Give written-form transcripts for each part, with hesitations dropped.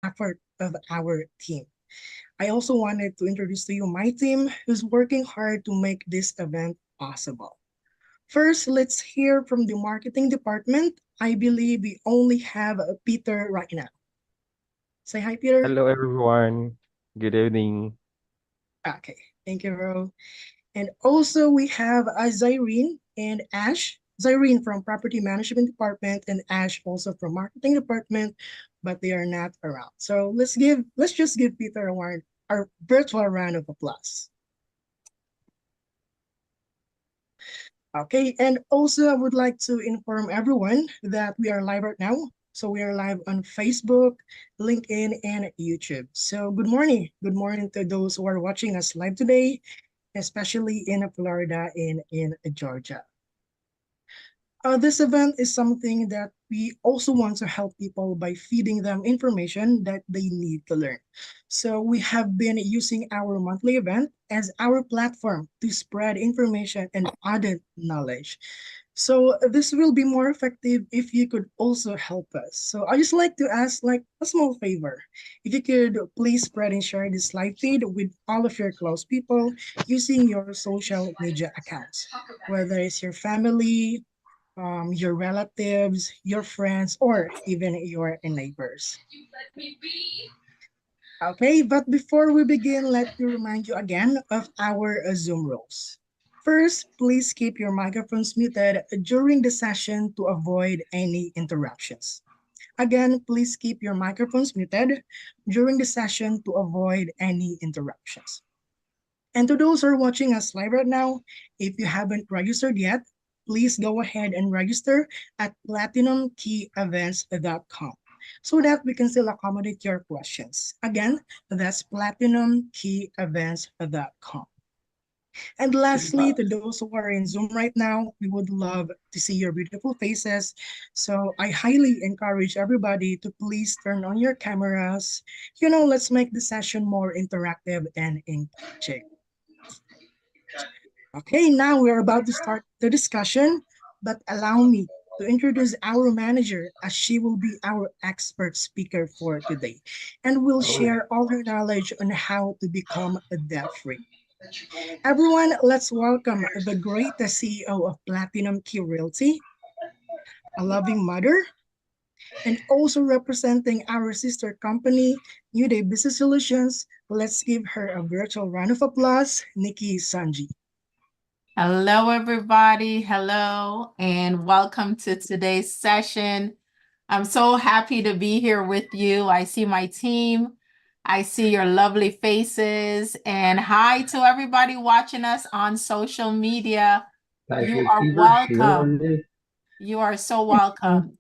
effort of our team. I also wanted to introduce to you my team who's working hard to make this event possible. First, let's hear from the marketing department. I believe we only have Peter right now. Say hi, Peter. Hello everyone. Good evening. Okay, thank you, bro. And also we have Zyrene and Ash. Zyrene from Property Management Department and Ash also from Marketing Department, but they are not around. So let's just give Peter a round, our virtual round of applause. Okay, and also I would like to inform everyone that we are live right now. So we are live on Facebook, LinkedIn, and YouTube. So good morning. Good morning to those who are watching us live today, especially in Florida and in Georgia. This event is something that we also want to help people by feeding them information that they need to learn. So we have been using our monthly event as our platform to spread information and added knowledge. So this will be more effective if you could also help us. So I just like to ask like a small favor. If you could please spread and share this live feed with all of your close people using your social media accounts, whether it's your family, your relatives, your friends, or even your neighbors. Okay, but before we begin, let me remind you again of our Zoom rules. First, please keep your microphones muted during the session to avoid any interruptions. Again, please keep your microphones muted during the session to avoid any interruptions. And to those who are watching us live right now, if you haven't registered yet, please go ahead and register at platinumkeyevents.com so that we can still accommodate your questions. Again, that's platinumkeyevents.com. And lastly, to those who are in Zoom right now, we would love to see your beautiful faces. So I highly encourage everybody to please turn on your cameras. Let's make the session more interactive and engaging. Okay, now we're about to start the discussion, but allow me to introduce our manager as she will be our expert speaker for today and will share all her knowledge on how to become debt-free. Everyone, let's welcome the greatest CEO of Platinum Key Realty, a loving mother, and also representing our sister company, New Day Business Solutions. Let's give her a virtual round of applause, Nikki Sanji. Hello, everybody. Hello, and welcome to today's session. I'm so happy to be here with you. I see my team. I see your lovely faces. And hi to everybody watching us on social media. You are welcome. You are so welcome.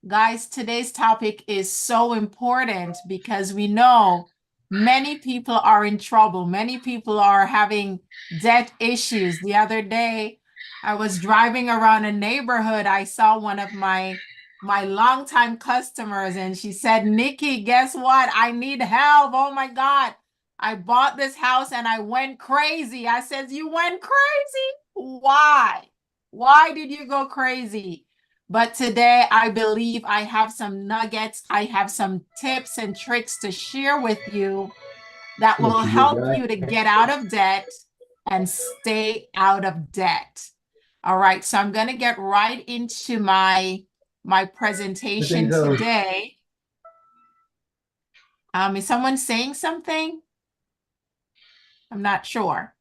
Guys, today's topic is so important because we know many people are in trouble. Many people are having debt issues. The other day, I was driving around a neighborhood. I saw one of my longtime customers, and she said, Nikki, guess what? I need help. Oh my God. I bought this house and I went crazy. I said, you went crazy? Why? Why did you go crazy? But today, I believe I have some nuggets. I have some tips and tricks to share with you that will help you to get out of debt and stay out of debt. All right, so I'm going to get right into my presentation today. Is someone saying something? I'm not sure.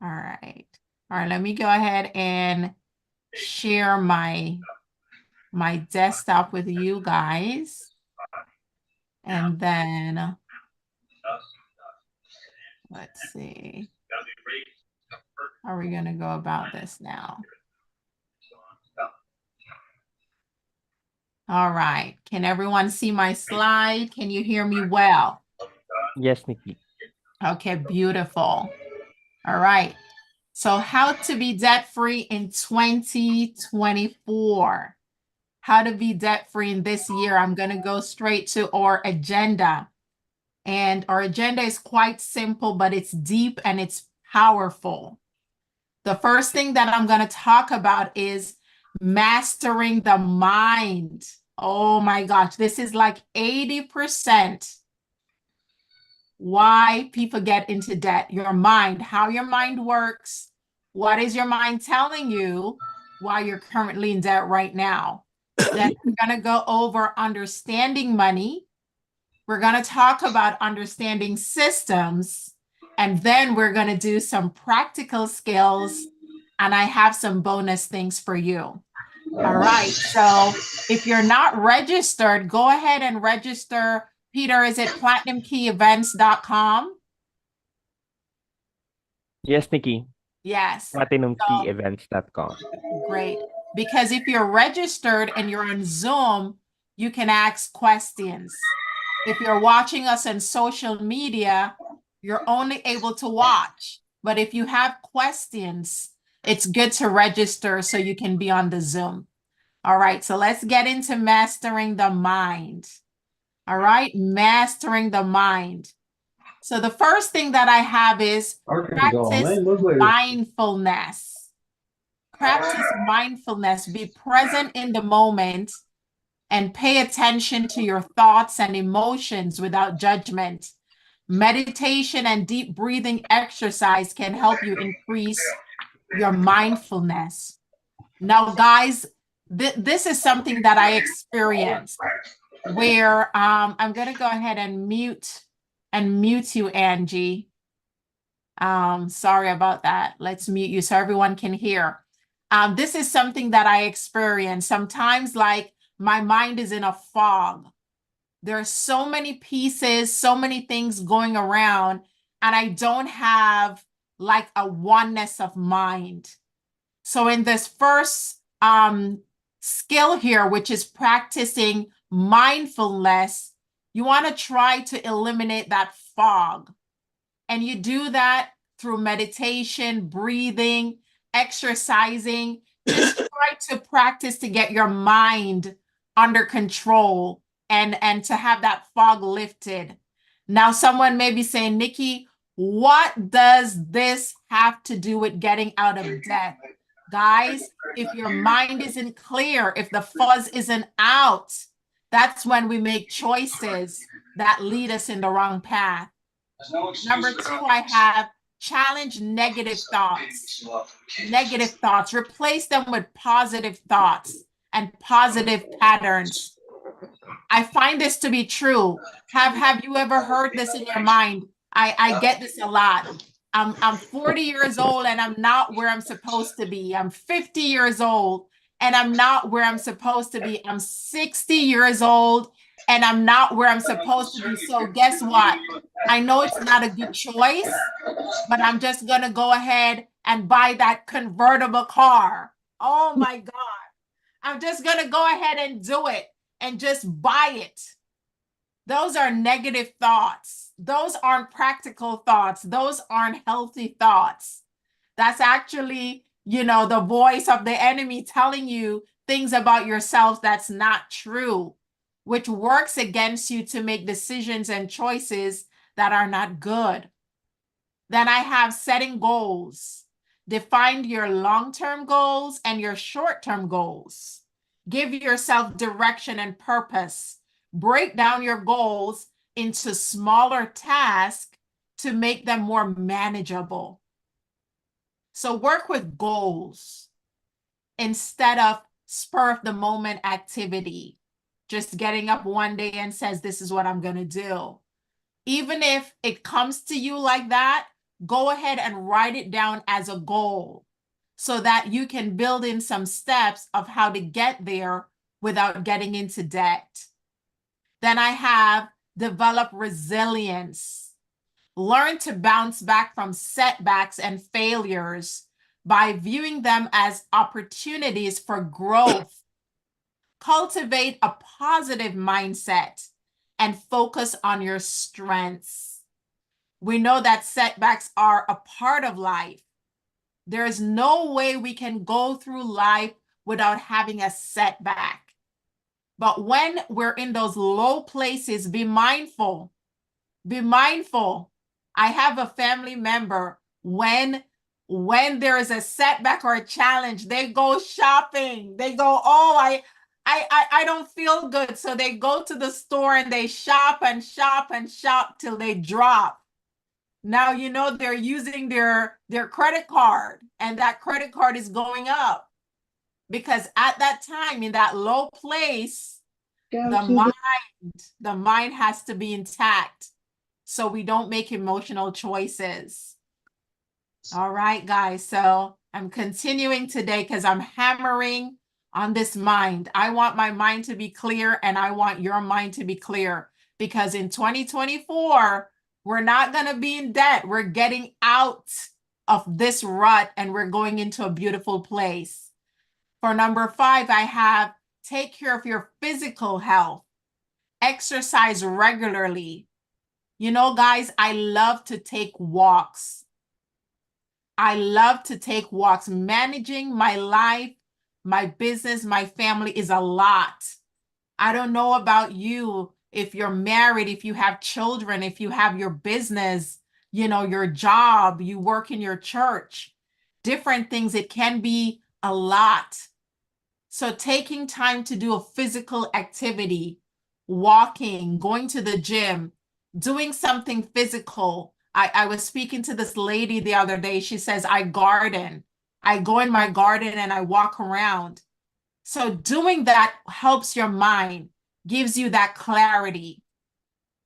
All right. All right, let me go ahead and share my desktop with you guys. And then let's see. How are we going to go about this now? All right. Can everyone see my slide? Can you hear me well? Yes, Nikki. Okay, beautiful. All right. So how to be debt-free in 2024. How to be debt-free in this year. I'm going to go straight to our agenda. And our agenda is quite simple, but it's deep and it's powerful. The first thing that I'm going to talk about is mastering the mind. Oh my gosh, this is like 80% why people get into debt. Your mind, how your mind works. What is your mind telling you while you're currently in debt right now? Then we're going to go over understanding money. We're going to talk about understanding systems. And then we're going to do some practical skills. And I have some bonus things for you. All right. So if you're not registered, go ahead and register. Peter, is it platinumkeyevents.com? Yes, Nikki. Yes. So PlatinumKeyEvents.com. great. Because if you're registered and you're on Zoom, you can ask questions. If you're watching us on social media, you're only able to watch. But if you have questions, it's good to register so you can be on the Zoom. All right, so let's get into mastering the mind. All right, mastering the mind. So the first thing that I have is practice mindfulness. Practice mindfulness. Be present in the moment and pay attention to your thoughts and emotions without judgment. Meditation and deep breathing exercise can help you increase your mindfulness. Now, guys, this is something that I experienced where I'm going to go ahead and mute you, Angie. Sorry about that. Let's mute you so everyone can hear. This is something that I experience. Sometimes, like, my mind is in a fog. There are so many pieces, so many things going around, and I don't have like a oneness of mind. So in this first skill here, which is practicing mindfulness, you want to try to eliminate that fog. And you do that through meditation, breathing, exercising. Just try to practice to get your mind under control and to have that fog lifted. Now, someone may be saying, Nikki, what does this have to do with getting out of debt? Guys, if your mind isn't clear, if the fuzz isn't out, that's when we make choices that lead us in the wrong path. Number two, I have challenge negative thoughts. Negative thoughts, replace them with positive thoughts and positive patterns. I find this to be true. Have you ever heard this in your mind? I get this a lot. I'm 40 years old and I'm not where I'm supposed to be. I'm 50 years old and I'm not where I'm supposed to be. I'm 60 years old and I'm not where I'm supposed to be. So guess what? I know it's not a good choice, but I'm just going to go ahead and buy that convertible car. Oh my God. I'm just going to go ahead and do it and just buy it. Those are negative thoughts. Those aren't practical thoughts. Those aren't healthy thoughts. That's actually, the voice of the enemy telling you things about yourself that's not true, which works against you to make decisions and choices that are not good. Then I have setting goals. Define your long-term goals and your short-term goals. Give yourself direction and purpose. Break down your goals into smaller tasks to make them more manageable. So work with goals instead of spur of the moment activity. Just getting up one day and says, this is what I'm going to do. Even if it comes to you like that, go ahead and write it down as a goal so that you can build in some steps of how to get there without getting into debt. Then I have develop resilience. Learn to bounce back from setbacks and failures by viewing them as opportunities for growth. Cultivate a positive mindset and focus on your strengths. We know that setbacks are a part of life. There is no way we can go through life without having a setback. But when we're in those low places, be mindful. Be mindful. I have a family member, when there is a setback or a challenge, they go shopping. They go, oh, I don't feel good. So they go to the store and they shop and shop and shop till they drop. Now, you know, they're using their credit card, and that credit card is going up because at that time in that low place, the mind has to be intact so we don't make emotional choices. All right, guys. So I'm continuing today because I'm hammering on this mind. I want my mind to be clear, and I want your mind to be clear, because in 2024, we're not going to be in debt. We're getting out of this rut and we're going into a beautiful place. For number 5, I have take care of your physical health. Exercise regularly. You know, guys, I love to take walks. I love to take walks. Managing my life, my business, my family is a lot. I don't know about you, if you're married, if you have children, if you have your business, you know, your job, you work in your church, different things, it can be a lot. So taking time to do a physical activity, walking, going to the gym, doing something physical. I was speaking to this lady the other day. She says, I garden. I go in my garden and I walk around. So doing that helps your mind, gives you that clarity.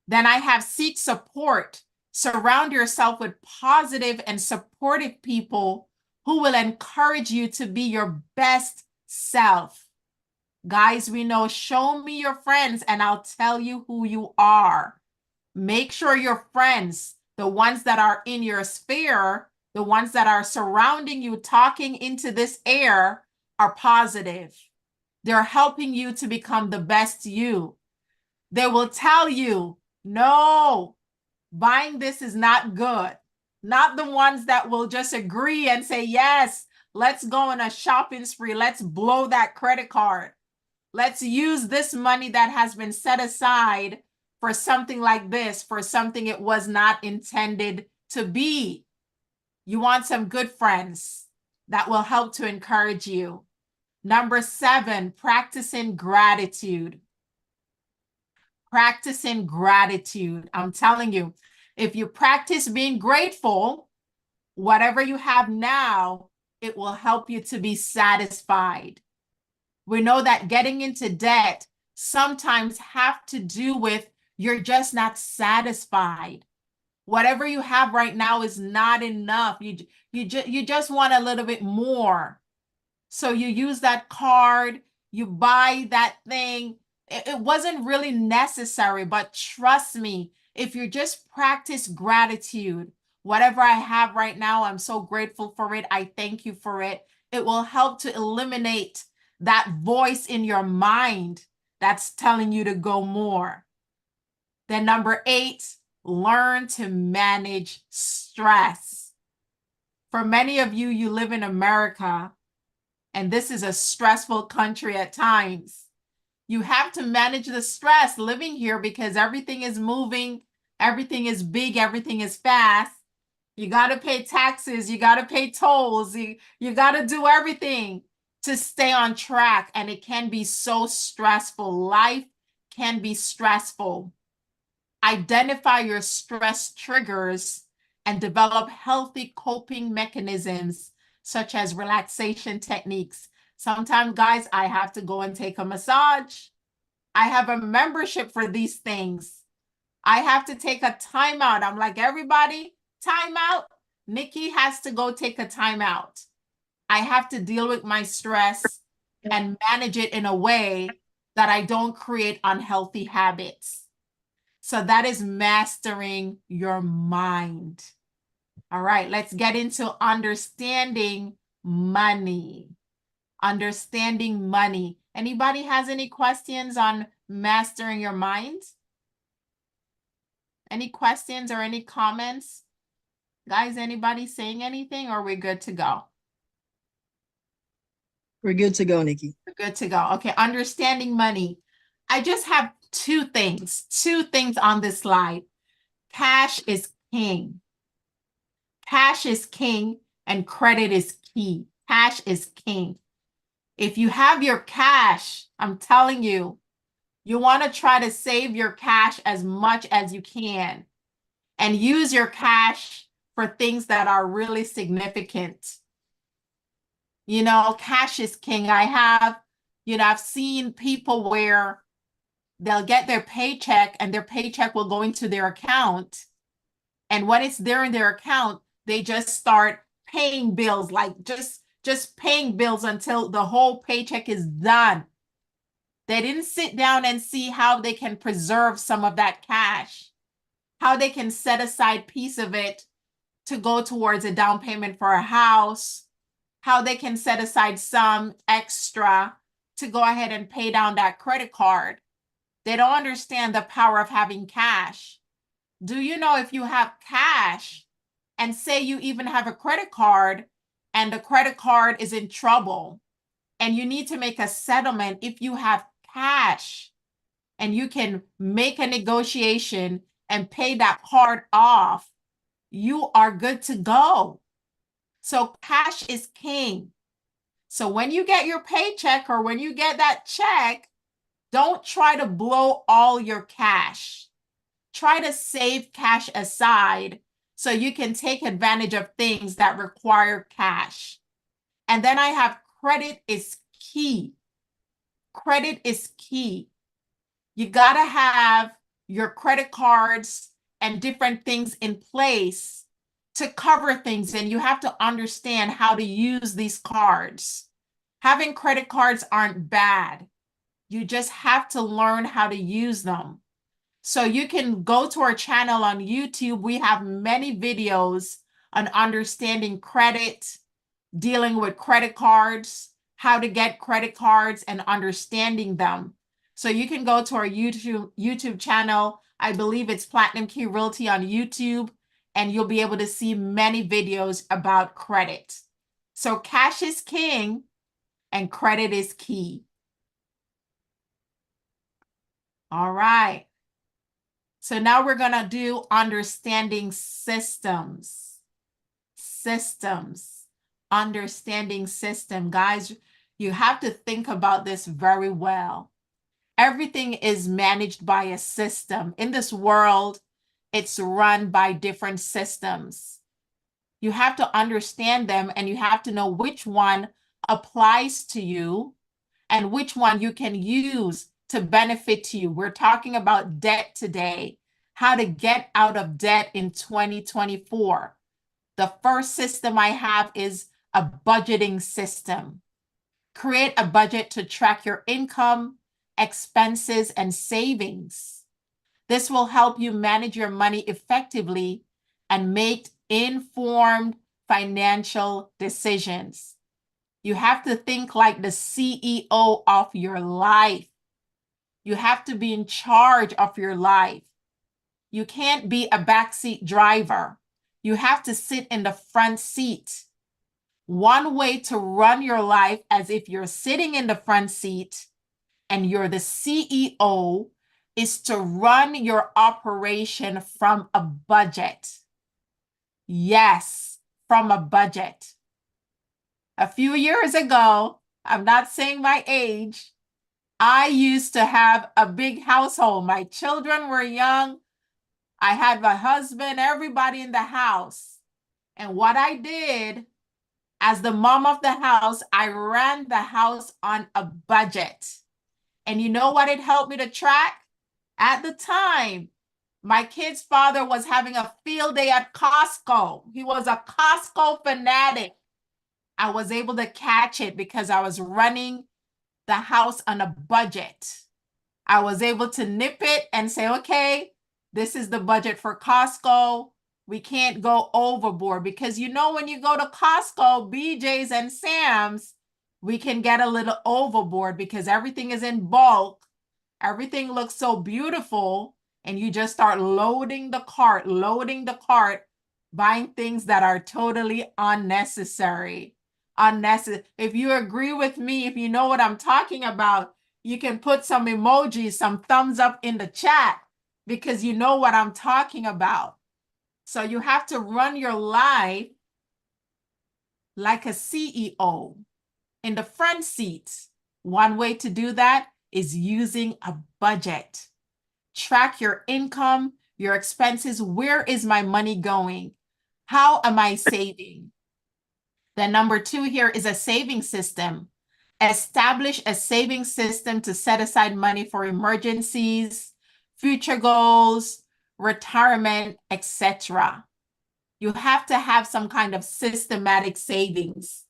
Then I have seek support. Surround yourself with positive and supportive people who will encourage you to be your best self. Guys, we know, show me your friends and I'll tell you who you are. Make sure your friends, the ones that are in your sphere, the ones that are surrounding you, talking into this air, are positive. They're helping you to become the best you. They will tell you, no, buying this is not good. Not the ones that will just agree and say, yes, let's go on a shopping spree. Let's blow that credit card. Let's use this money that has been set aside for something like this, for something it was not intended to be. You want some good friends that will help to encourage you. Number 7, practicing gratitude. Practicing gratitude. I'm telling you, if you practice being grateful, whatever you have now, it will help you to be satisfied. We know that getting into debt sometimes have to do with you're just not satisfied. Whatever you have right now is not enough. You just want a little bit more. So you use that card, you buy that thing. It wasn't really necessary, but trust me, if you just practice gratitude, whatever I have right now, I'm so grateful for it. I thank you for it. It will help to eliminate that voice in your mind that's telling you to go more. Then number 8, learn to manage stress. For many of you, you live in America, and this is a stressful country at times. You have to manage the stress living here because everything is moving, everything is big, everything is fast. You got to pay taxes, you got to pay tolls, you got to do everything to stay on track, and it can be so stressful. Life can be stressful. Identify your stress triggers and develop healthy coping mechanisms such as relaxation techniques. Sometimes, guys, I have to go and take a massage. I have a membership for these things. I have to take a timeout. I'm like, everybody, timeout. Nikki has to go take a timeout. I have to deal with my stress and manage it in a way that I don't create unhealthy habits. So that is mastering your mind. All right, let's get into understanding money. Understanding money. Anybody has any questions on mastering your mind? Any questions or any comments? Guys, anybody saying anything, or are we good to go? We're good to go, Nikki. We're good to go. Okay, understanding money. I just have two things on this slide. Cash is king. Cash is king and credit is key. Cash is king. If you have your cash, I'm telling you, you want to try to save your cash as much as you can and use your cash for things that are really significant. You know, cash is king. I've seen people where they'll get their paycheck and their paycheck will go into their account. And when it's there in their account, they just start paying bills, like just paying bills until the whole paycheck is done. They didn't sit down and see how they can preserve some of that cash, how they can set aside piece of it to go towards a down payment for a house, how they can set aside some extra to go ahead and pay down that credit card. They don't understand the power of having cash. Do you know if you have cash and say you even have a credit card and the credit card is in trouble and you need to make a settlement, if you have cash and you can make a negotiation and pay that card off, you are good to go. So cash is king. So when you get your paycheck or when you get that check, don't try to blow all your cash. Try to save cash aside so you can take advantage of things that require cash. And then I have credit is key. Credit is key. You got to have your credit cards and different things in place to cover things, and you have to understand how to use these cards. Having credit cards aren't bad. You just have to learn how to use them. So you can go to our channel on YouTube. We have many videos on understanding credit, dealing with credit cards, how to get credit cards and understanding them. So you can go to our YouTube channel. I believe it's Platinum Key Realty on YouTube, and you'll be able to see many videos about credit. So cash is king and credit is key. All right. So now we're going to do understanding systems. Systems. Understanding system. Guys, you have to think about this very well. Everything is managed by a system. In this world, it's run by different systems. You have to understand them and you have to know which one applies to you and which one you can use to benefit you. We're talking about debt today, how to get out of debt in 2024. The first system I have is a budgeting system. Create a budget to track your income, expenses, and savings. This will help you manage your money effectively and make informed financial decisions. You have to think like the CEO of your life. You have to be in charge of your life. You can't be a backseat driver. You have to sit in the front seat. One way to run your life as if you're sitting in the front seat and you're the CEO is to run your operation from a budget. Yes, from a budget. A few years ago, I'm not saying my age, I used to have a big household. My children were young. I had my husband, everybody in the house. And what I did as the mom of the house, I ran the house on a budget. And you know what it helped me to track? At the time, my kid's father was having a field day at Costco. He was a Costco fanatic. I was able to catch it because I was running the house on a budget. I was able to nip it and say, okay, this is the budget for Costco. We can't go overboard because you know when you go to Costco, BJ's and Sam's, we can get a little overboard because everything is in bulk. Everything looks so beautiful and you just start loading the cart, buying things that are totally unnecessary. If you agree with me, if you know what I'm talking about, you can put some emojis, some thumbs up in the chat because you know what I'm talking about. So you have to run your life like a CEO. in the front seat. One way to do that is using a budget. Track your income, your expenses. Where is my money going? How am I saving? Then number 2 here is a saving system. Establish a saving system to set aside money for emergencies, future goals, retirement, etc. You have to have some kind of systematic savings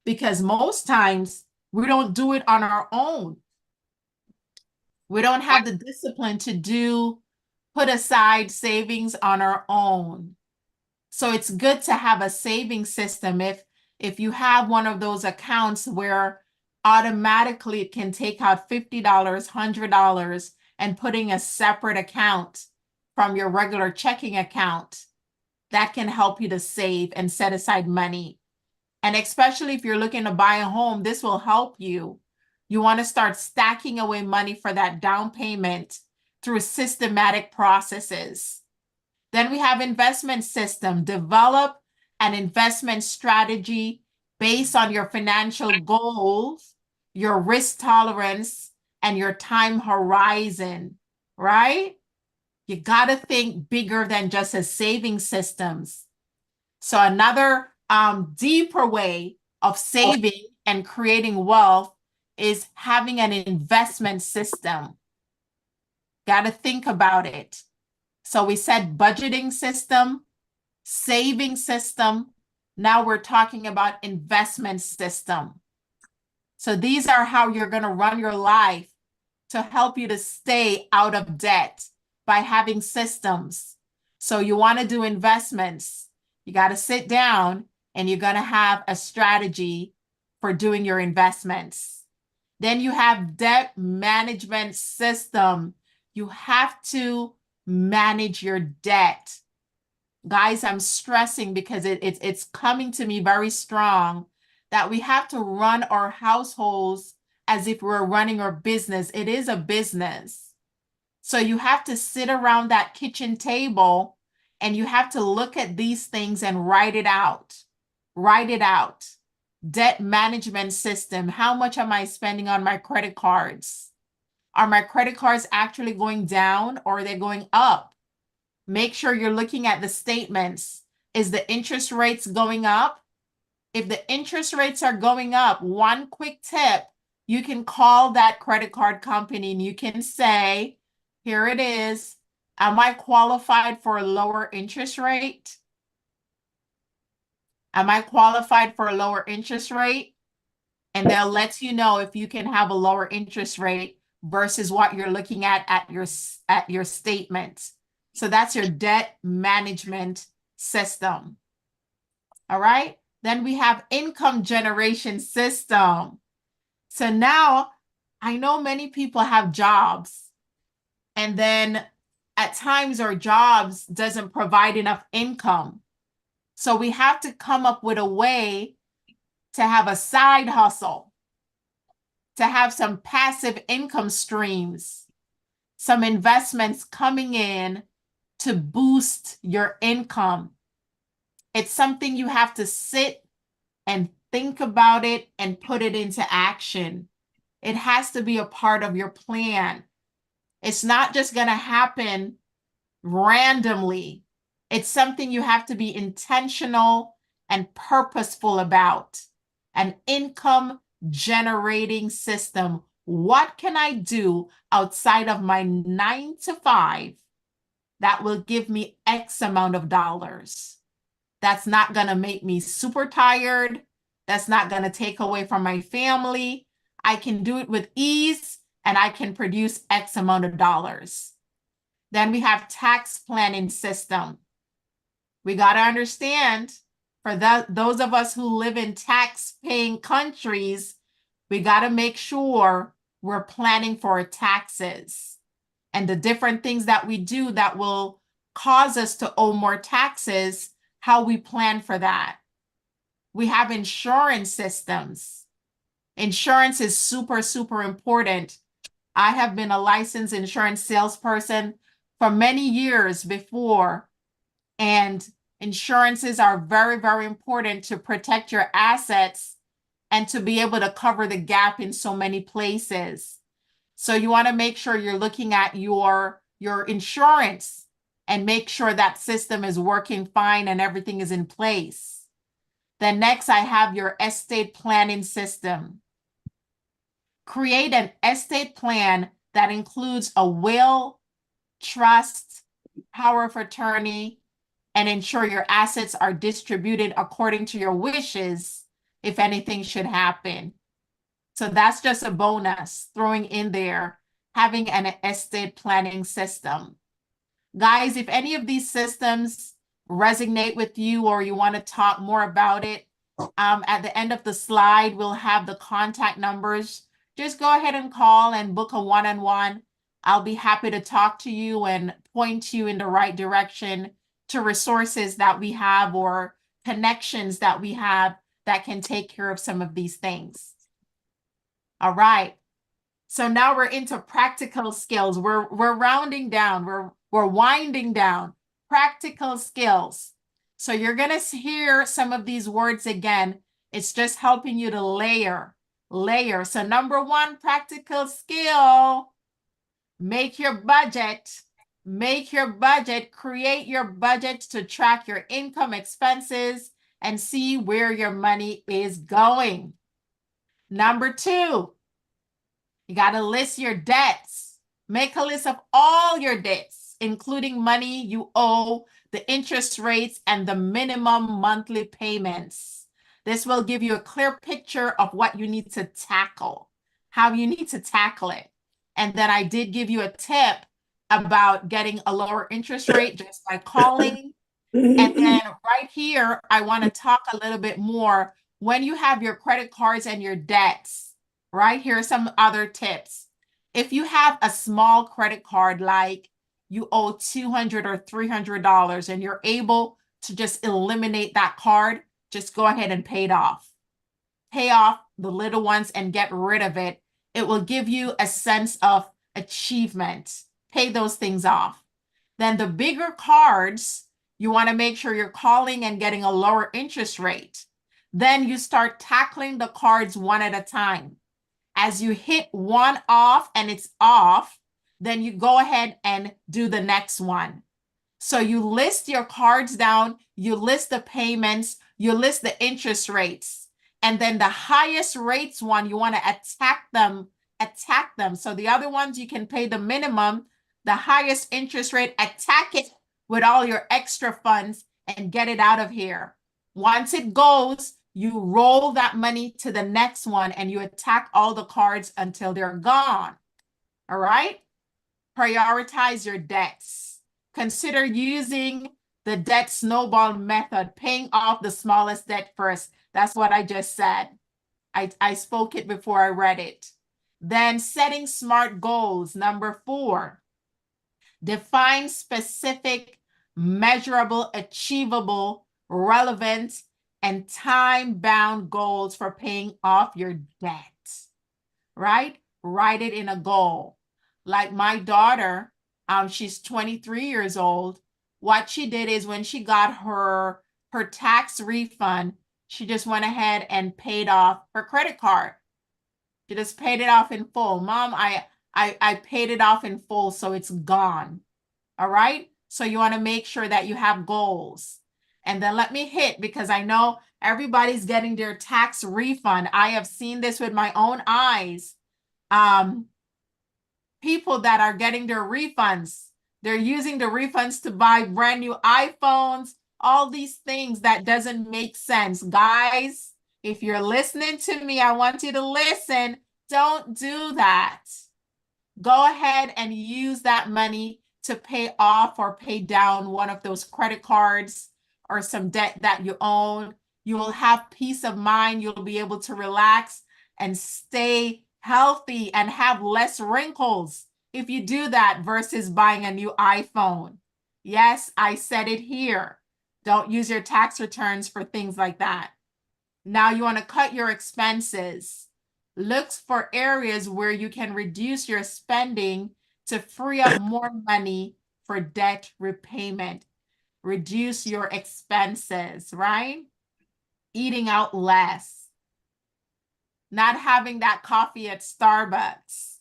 because most times we don't do it on our own. We don't have the discipline to put aside savings on our own. So it's good to have a saving system. If you have one of those accounts where automatically it can take out $50, $100 and putting a separate account from your regular checking account, that can help you to save and set aside money. And especially if you're looking to buy a home, this will help you. You want to start stacking away money for that down payment through systematic processes. Then we have investment system. Develop an investment strategy based on your financial goals, your risk tolerance, and your time horizon, right? You got to think bigger than just as saving systems. So another deeper way of saving and creating wealth is having an investment system. Got to think about it. So we said budgeting system, saving system. Now we're talking about investment system. So these are how you're going to run your life to help you to stay out of debt by having systems. So you want to do investments. You got to sit down and you're going to have a strategy for doing your investments. Then you have debt management system. You have to manage your debt. Guys, I'm stressing because it's coming to me very strong that we have to run our households as if we're running our business. It is a business. So you have to sit around that kitchen table and you have to look at these things and write it out. Write it out. Debt management system. How much am I spending on my credit cards? Are my credit cards actually going down or are they going up? Make sure you're looking at the statements. Is the interest rates going up? If the interest rates are going up, one quick tip, you can call that credit card company and you can say, here it is. Am I qualified for a lower interest rate? Am I qualified for a lower interest rate? And they'll let you know if you can have a lower interest rate versus what you're looking at your statement. So that's your debt management system. All right. Then we have income generation system. So now I know many people have jobs and then at times our jobs doesn't provide enough income. So we have to come up with a way to have a side hustle, to have some passive income streams, some investments coming in to boost your income. It's something you have to sit and think about it and put it into action. It has to be a part of your plan. It's not just going to happen randomly. It's something you have to be intentional and purposeful about. An income generating system. What can I do outside of my 9 to 5 that will give me X amount of dollars? That's not going to make me super tired. That's not going to take away from my family. I can do it with ease and I can produce X amount of dollars. Then we have tax planning system. We got to understand for those of us who live in tax paying countries, we got to make sure we're planning for our taxes and the different things that we do that will cause us to owe more taxes, how we plan for that. We have insurance systems. Insurance is super, super important. I have been a licensed insurance salesperson for many years before, and insurances are very, very important to protect your assets and to be able to cover the gap in so many places. So you want to make sure you're looking at your insurance and make sure that system is working fine and everything is in place. Then next, I have your estate planning system. Create an estate plan that includes a will, trust, power of attorney, and ensure your assets are distributed according to your wishes if anything should happen. So that's just a bonus throwing in there, having an estate planning system. Guys, if any of these systems resonate with you or you want to talk more about it, at the end of the slide, we'll have the contact numbers. Just go ahead and call and book a one-on-one. I'll be happy to talk to you and point you in the right direction to resources that we have or connections that we have that can take care of some of these things. All right. So now we're into practical skills. We're rounding down. We're winding down. Practical skills. So you're going to hear some of these words again. It's just helping you to layer. So number one practical skill, make your budget. Make your budget. Create your budget to track your income, expenses, and see where your money is going. Number two, you got to list your debts. Make a list of all your debts, including money you owe, the interest rates, and the minimum monthly payments. This will give you a clear picture of what you need to tackle, how you need to tackle it. And then I did give you a tip about getting a lower interest rate just by calling. And then right here, I want to talk a little bit more when you have your credit cards and your debts. Right here are some other tips. If you have a small credit card, like you owe $200 or $300 and you're able to just eliminate that card, just go ahead and pay it off. Pay off the little ones and get rid of it. It will give you a sense of achievement. Pay those things off. Then the bigger cards, you want to make sure you're calling and getting a lower interest rate. Then you start tackling the cards one at a time. As you hit one off and it's off, then you go ahead and do the next one. So you list your cards down, you list the payments, you list the interest rates, and then the highest rates one, you want to attack them. So the other ones, you can pay the minimum, the highest interest rate, attack it with all your extra funds and get it out of here. Once it goes, you roll that money to the next one and you attack all the cards until they're gone. All right? Prioritize your debts. Consider using the debt snowball method, paying off the smallest debt first. That's what I just said. I spoke it before I read it. Then setting SMART goals. Number 4, define specific, measurable, achievable, relevant, and time-bound goals for paying off your debt, right? Write it in a goal. Like my daughter, she's 23 years old. What she did is when she got her tax refund, she just went ahead and paid off her credit card. She just paid it off in full. Mom, I paid it off in full, so it's gone. All right? So you want to make sure that you have goals. And then let me hit, because I know everybody's getting their tax refund. I have seen this with my own eyes. People that are getting their refunds, they're using the refunds to buy brand new iPhones, all these things that doesn't make sense. Guys, if you're listening to me, I want you to listen. Don't do that. Go ahead and use that money to pay off or pay down one of those credit cards or some debt that you own. You will have peace of mind. You'll be able to relax and stay healthy and have less wrinkles if you do that versus buying a new iPhone. Yes, I said it here. Don't use your tax returns for things like that. Now you want to cut your expenses. Look for areas where you can reduce your spending to free up more money for debt repayment. Reduce your expenses, right? Eating out less. not having that coffee at Starbucks,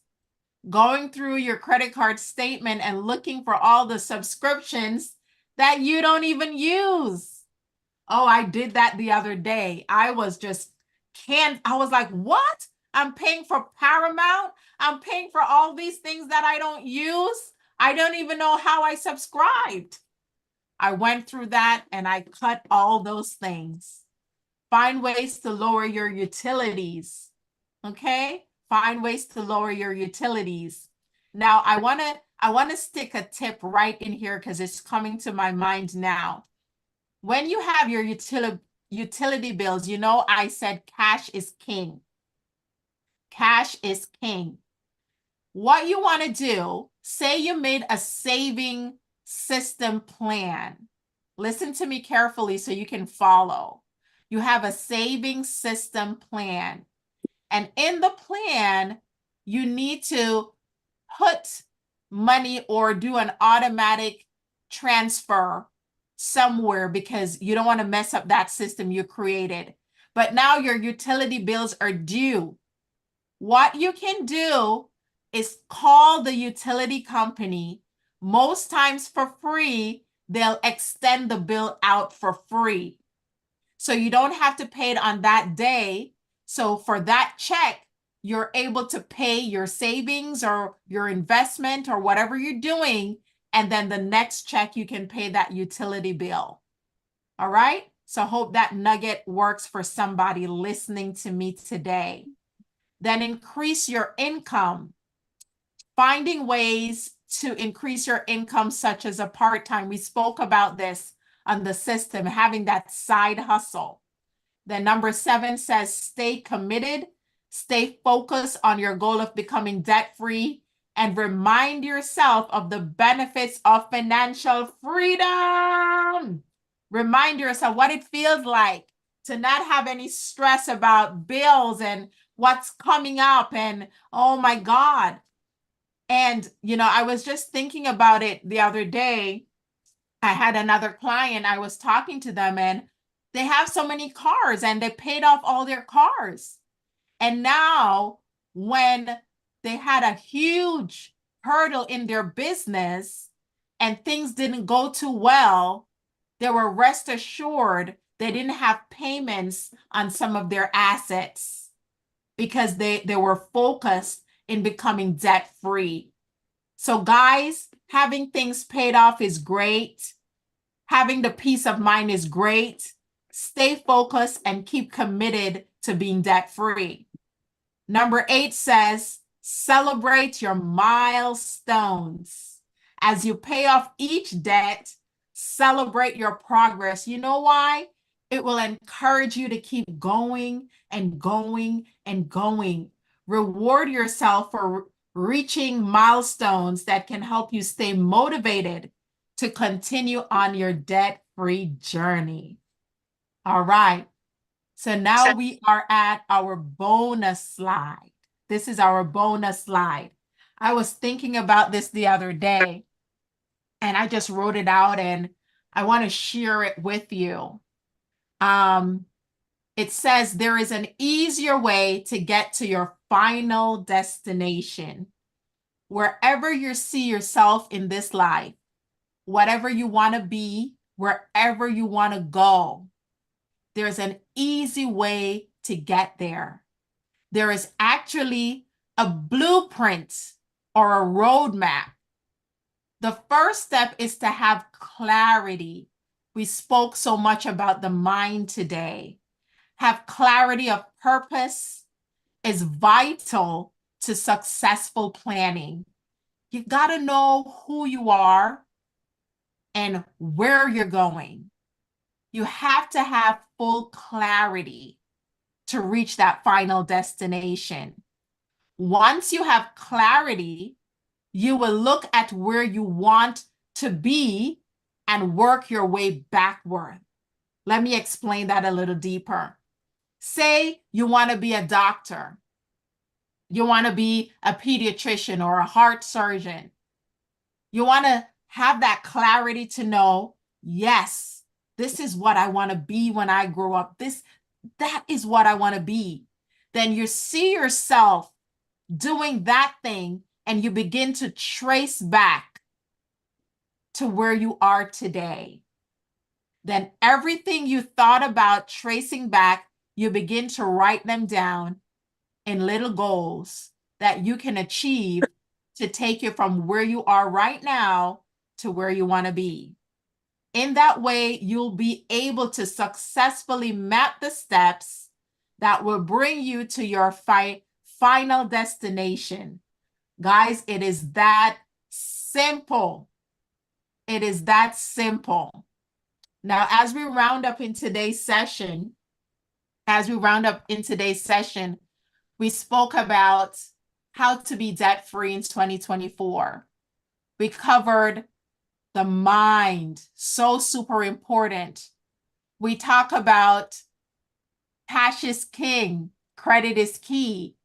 going through your credit card statement and looking for all the subscriptions that you don't even use. Oh, I did that the other day. I was like, what? I'm paying for Paramount. I'm paying for all these things that I don't use. I don't even know how I subscribed. I went through that and I cut all those things. Find ways to lower your utilities. Okay? Find ways to lower your utilities. Now, I want to stick a tip right in here because it's coming to my mind now. When you have your utility bills, you know I said cash is king. Cash is king. What you want to do, say you made a saving system plan. Listen to me carefully so you can follow. You have a saving system plan. And in the plan, you need to put money or do an automatic transfer somewhere because you don't want to mess up that system you created. But now your utility bills are due. What you can do is call the utility company. Most times for free, they'll extend the bill out for free. So you don't have to pay it on that day. So for that check, you're able to pay your savings or your investment or whatever you're doing. And then the next check, you can pay that utility bill. All right. So I hope that nugget works for somebody listening to me today. Then increase your income. Finding ways to increase your income, such as a part-time. We spoke about this on the system, having that side hustle. Then number 7 says, stay committed, stay focused on your goal of becoming debt-free, and remind yourself of the benefits of financial freedom. Remind yourself what it feels like to not have any stress about bills and what's coming up and, oh my God. And, I was just thinking about it the other day. I had another client, I was talking to them, and they have so many cars and they paid off all their cars. And now when they had a huge hurdle in their business and things didn't go too well, they were rest assured they didn't have payments on some of their assets because they were focused in becoming debt free. So guys, having things paid off is great. Having the peace of mind is great. Stay focused and keep committed to being debt free. Number 8 says, celebrate your milestones. As you pay off each debt, celebrate your progress. You know why? It will encourage you to keep going and going and going. Reward yourself for reaching milestones that can help you stay motivated to continue on your debt-free journey. All right. So now we are at our bonus slide. This is our bonus slide. I was thinking about this the other day, and I just wrote it out, and I want to share it with you. It says there is an easier way to get to your final destination. Wherever you see yourself in this life, whatever you want to be, wherever you want to go, there's an easy way to get there. There is actually a blueprint or a roadmap. The first step is to have clarity. We spoke so much about the mind today. Have clarity of purpose is vital to successful planning. You got to know who you are and where you're going. You have to have full clarity to reach that final destination. Once you have clarity, you will look at where you want to be and work your way backward. Let me explain that a little deeper. Say you want to be a doctor. You want to be a pediatrician or a heart surgeon. You want to have that clarity to know, yes, this is what I want to be when I grow up. That is what I want to be. then you see yourself doing that thing and you begin to trace back to where you are today. Then everything you thought about tracing back, you begin to write them down in little goals that you can achieve to take you from where you are right now to where you want to be. In that way, you'll be able to successfully map the steps that will bring you to your final destination. Guys, it is that simple. It is that simple. Now, as we round up in today's session, we spoke about how to be debt-free in 2024. We covered the mind, so super important. We talk about cash is king, credit is key.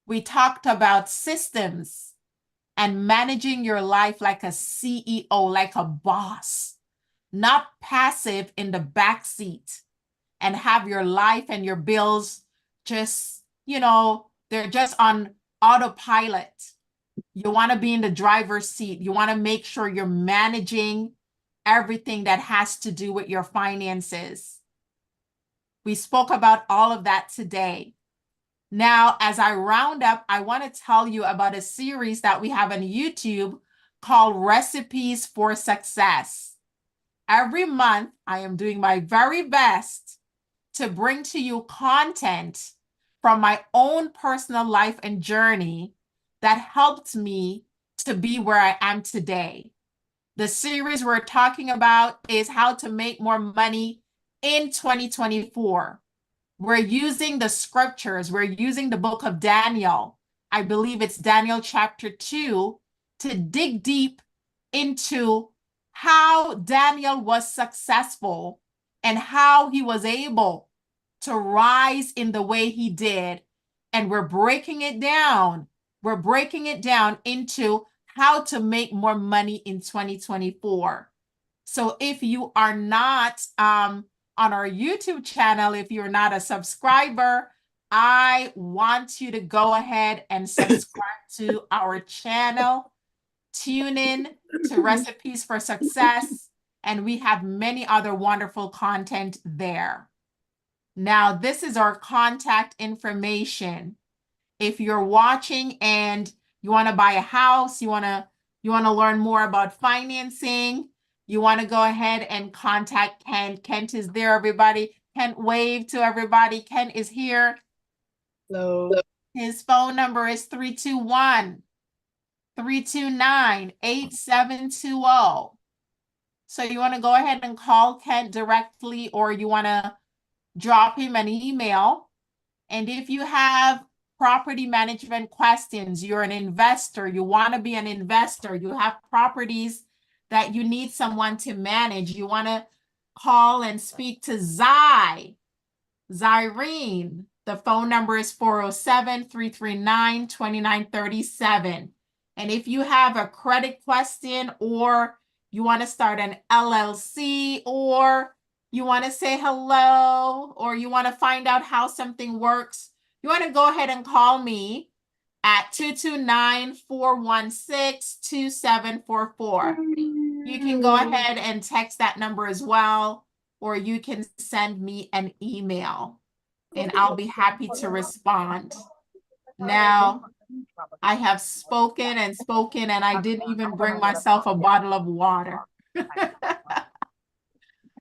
We talked about systems and managing your life like a CEO, like a boss, not passive in the back seat and have your life and your bills just, they're just on autopilot. You want to be in the driver's seat. You want to make sure you're managing everything that has to do with your finances. We spoke about all of that today. Now, as I round up, I want to tell you about a series that we have on YouTube called Recipes for Success. Every month, I am doing my very best to bring to you content from my own personal life and journey that helped me to be where I am today. The series we're talking about is how to make more money in 2024. We're using the scriptures. We're using the book of Daniel. I believe it's Daniel chapter 2 to dig deep into how Daniel was successful and how he was able to rise in the way he did. And we're breaking it down. We're breaking it down into how to make more money in 2024. So if you are not on our YouTube channel, if you're not a subscriber, I want you to go ahead and subscribe to our channel. Tune in to Recipes for Success, and we have many other wonderful content there. Now, this is our contact information. If you're watching and you want to buy a house, you want to learn more about financing, you want to go ahead and contact Kent. Kent is there, everybody. Kent, wave to everybody. Kent is here. Hello. His phone number is 321-329-8720. So you want to go ahead and call Kent directly, or you want to drop him an email. And if you have property management questions, you're an investor, you want to be an investor, you have properties that you need someone to manage, you want to call and speak to Zyrene. The phone number is 407-339-2937. And if you have a credit question, or you want to start an LLC, or you want to say hello, or you want to find out how something works, you want to go ahead and call me at 229-416-2744. You can go ahead and text that number as well, or you can send me an email, and I'll be happy to respond. Now, I have spoken and spoken, and I didn't even bring myself a bottle of water.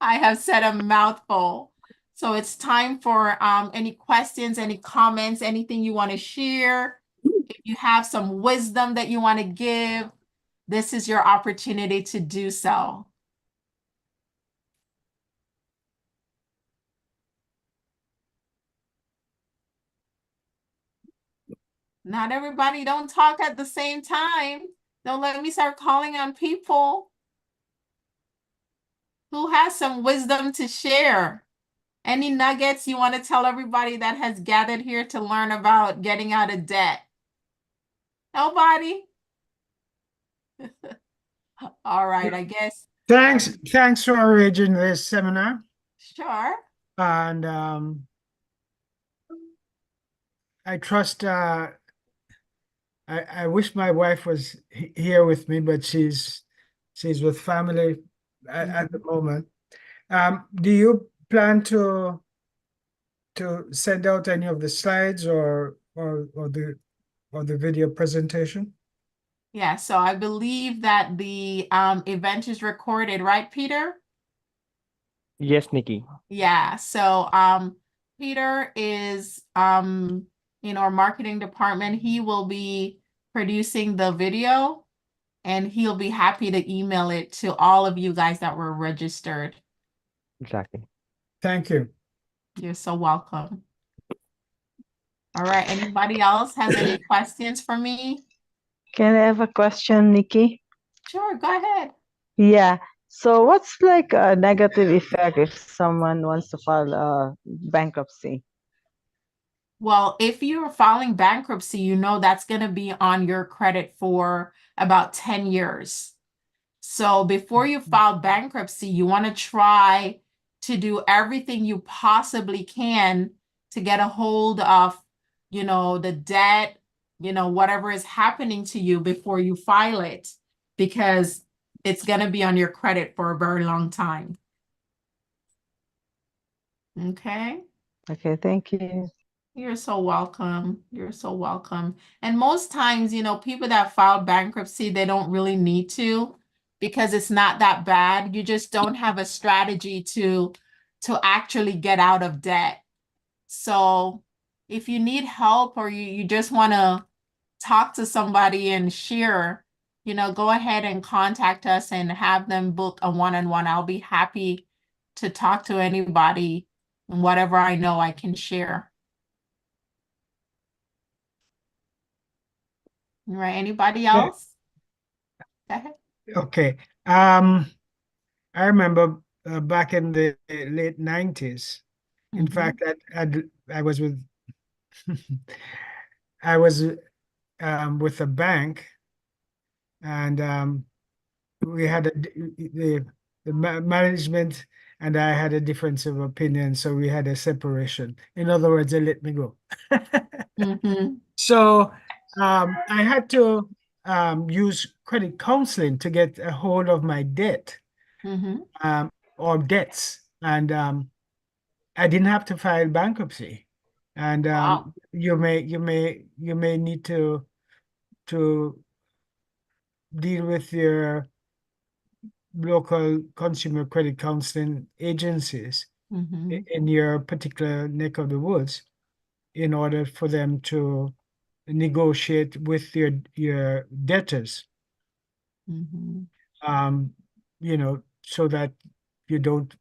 I have said a mouthful. So it's time for any questions, any comments, anything you want to share. If you have some wisdom that you want to give, this is your opportunity to do so. Not everybody, don't talk at the same time. Don't let me start calling on people. Who has some wisdom to share? Any nuggets you want to tell everybody that has gathered here to learn about getting out of debt? Nobody? All right, I guess. Thanks for arranging this seminar. Sure. And I trust I wish my wife was here with me, but she's with family at the moment. Do you plan to send out any of the slides or the video presentation? Yeah, so I believe that the event is recorded, right, Peter? Yes, Nikki. Yeah, so Peter is in our marketing department. He will be producing the video and he'll be happy to email it to all of you guys that were registered. Exactly. Thank you. You're so welcome. All right, anybody else has any questions for me? Can I have a question, Nikki? Sure, go ahead. Yeah. So what's like a negative effect if someone wants to file bankruptcy? Well, if you're filing bankruptcy, you know that's going to be on your credit for about 10 years. So before you file bankruptcy, you want to try to do everything you possibly can to get a hold of, the debt, whatever is happening to you before you file it, because it's going to be on your credit for a very long time. Okay. Okay, thank you. You're so welcome. You're so welcome. And most times, people that file bankruptcy, they don't really need to because it's not that bad. You just don't have a strategy to actually get out of debt. So if you need help or you just want to talk to somebody and share, go ahead and contact us and have them book a one-on-one. I'll be happy to talk to anybody and whatever I know I can share. All right, anybody else? Go ahead. Okay. I remember back in the late 90s. In fact, I was with I was with a bank, and we had the management and I had a difference of opinion, so we had a separation. In other words, they let me go. Mhm, So I had to use credit counseling to get a hold of my debt mhm. or debts, and I didn't have to file bankruptcy. And Wow. you may need to deal with your local consumer credit counseling agencies Mhm, in your particular neck of the woods in order for them to negotiate with your debtors, mhm. um, so that you don't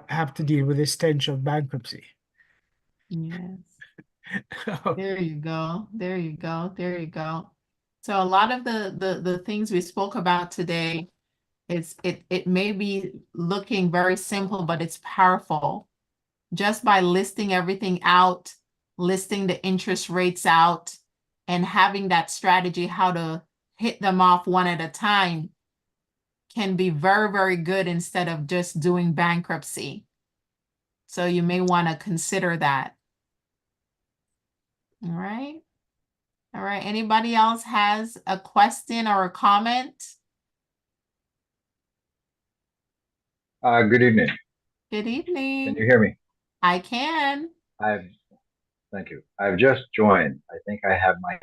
have to deal with the stench of bankruptcy. Yes. There you go. There you go. There you go. So a lot of the things we spoke about today it may be looking very simple, but it's powerful. Just by listing everything out, listing the interest rates out, and having that strategy how to hit them off one at a time can be very, very good instead of just doing bankruptcy. So you may want to consider that. All right. All right. Anybody else has a question or a comment? Good evening. Good Can evening. you hear me? I can. I've Thank you. I've just joined. I think I have my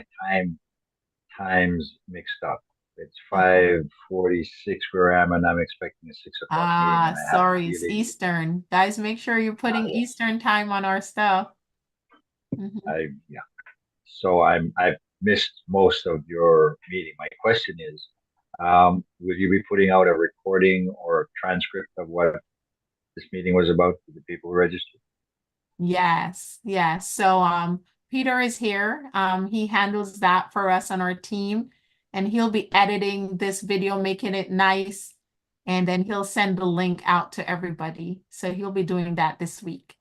times mixed up. It's 5:46 where I am, and I'm expecting a 6 o'clock meeting, and I have a Sorry, it's feeling Eastern. Guys, make sure you're putting Eastern time on our stuff. Mhm. yeah. So I've missed most of your meeting. My question is, will you be putting out a recording or a transcript of what this meeting was about to the people who registered? Yes, yes. So Peter is here. He handles that for us on our team, and he'll be editing this video, making it nice, and then he'll send the link out to everybody. So he'll be doing that this week.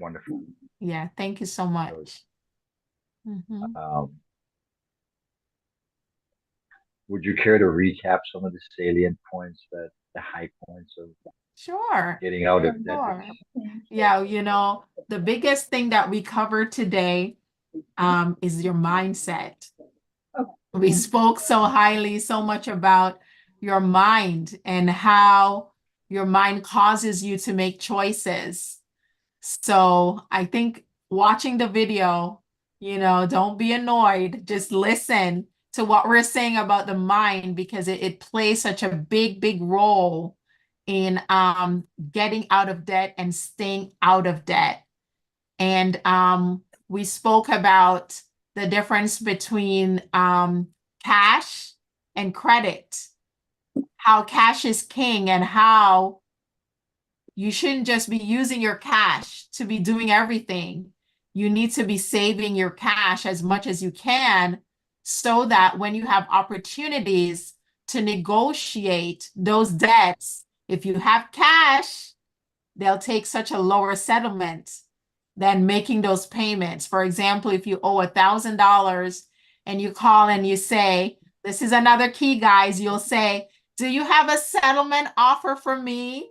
Wonderful. Yeah, thank you so So, much. Mhm. would you care to recap some of the salient points, the high points of Sure. getting out of debt. Sure. Yeah, you know, the biggest thing that we covered today is your mindset. We spoke so highly, so much about your mind and how your mind causes you to make choices. So I think watching the video, you know, don't be annoyed. Just listen to what we're saying about the mind because it plays such a big role in getting out of debt and staying out of debt. And we spoke about the difference between cash and credit, how cash is king and how you shouldn't just be using your cash to be doing everything. You need to be saving your cash as much as you can so that when you have opportunities to negotiate those debts, if you have cash, they'll take such a lower settlement than making those payments. For example, if you owe $1,000 and you call and you say, this is another key, guys, you'll say, do you have a settlement offer for me?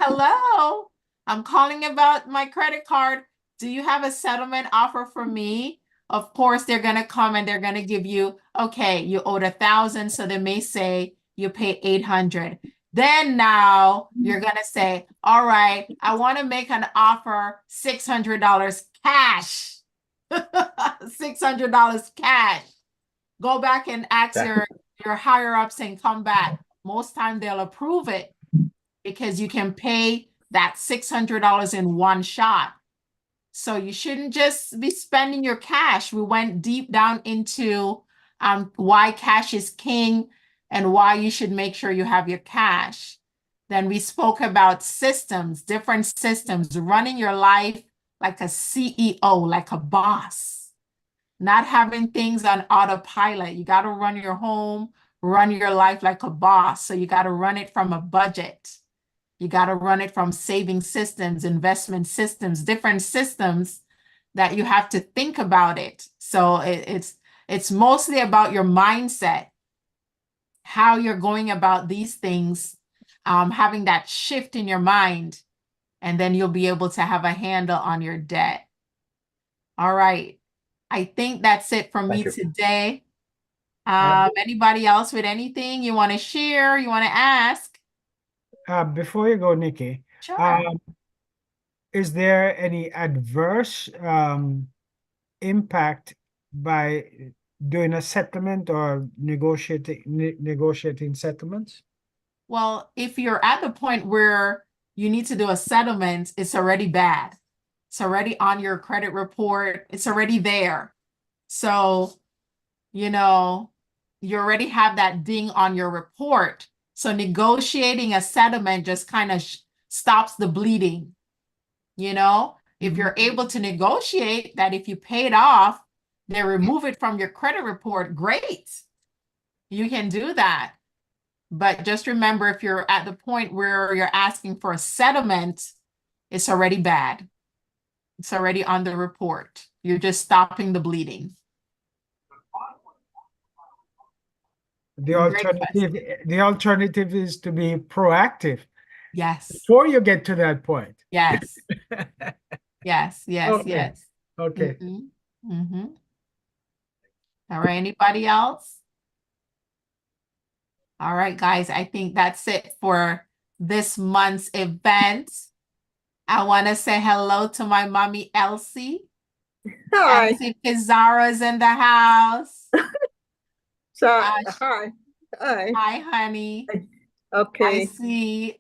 Hello, I'm calling about my credit card. Do you have a settlement offer for me? Of course, they're going to come and they're going to give you, okay, you owed 1,000. So they may say you pay 800. Then now you're going to say, all right, I want to make an offer, $600 cash, $600 cash. Go back and ask your higher ups and come back. Most time they'll approve it because you can pay that $600 in one shot. So you shouldn't just be spending your cash. We went deep down into why cash is king and why you should make sure you have your cash. Then we spoke about systems, different systems, running your life like a CEO, like a boss, not having things on autopilot. You got to run your home, run your life like a boss. So you got to run it from a budget. You got to run it from saving systems, investment systems, different systems that you have to think about it. So it's mostly about your mindset, how you're going about these things, having that shift in your mind, and then you'll be able to have a handle on your debt. All right. I think that's it from me today. Anybody else with anything you want to share, you want to ask? Before you go, Nikki, Sure. is there any adverse impact by doing a settlement or negotiating settlements? Well, if you're at the point where you need to do a settlement, it's already bad. It's already on your credit report. It's already there. So, you know, you already have that ding on your report. So negotiating a settlement just kind of stops the bleeding. You know, if you're able to negotiate that, if you pay it off, they remove it from your credit report, great. You can do that. But just remember, if you're at the point where you're asking for a settlement, it's already bad. It's already on the report. You're just stopping the bleeding. The alternative is to be proactive Yes. before you get to that point. Yes. Yes. Yes. Okay. Yes. Okay. All right. Anybody else? All right, guys. I think that's it for this month's event. I want to say hello to my mommy, Elsie. Hi. Elsie Pizarro's in the house. So, Hi. Hi. Hi, honey. Okay.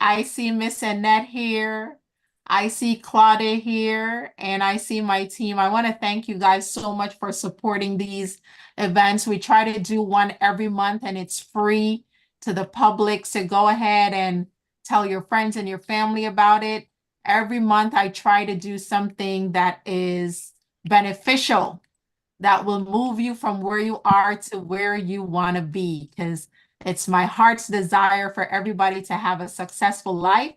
I see Miss Annette here. I see Claudia here, and I see my team. I want to thank you guys so much for supporting these events. We try to do one every month, and it's free to the public. So go ahead and tell your friends and your family about it. Every month, I try to do something that is beneficial, that will move you from where you are to where you want to be, because it's my heart's desire for everybody to have a successful life.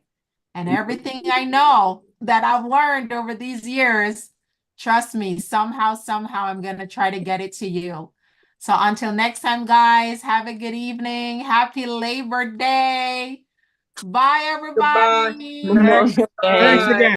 And everything I know that I've learned over these years, trust me, somehow, I'm going to try to get it to you. So until next time, guys, have a good evening. Happy Labor Day. Bye, Goodbye. everybody. Thanks. Thanks Bye. again.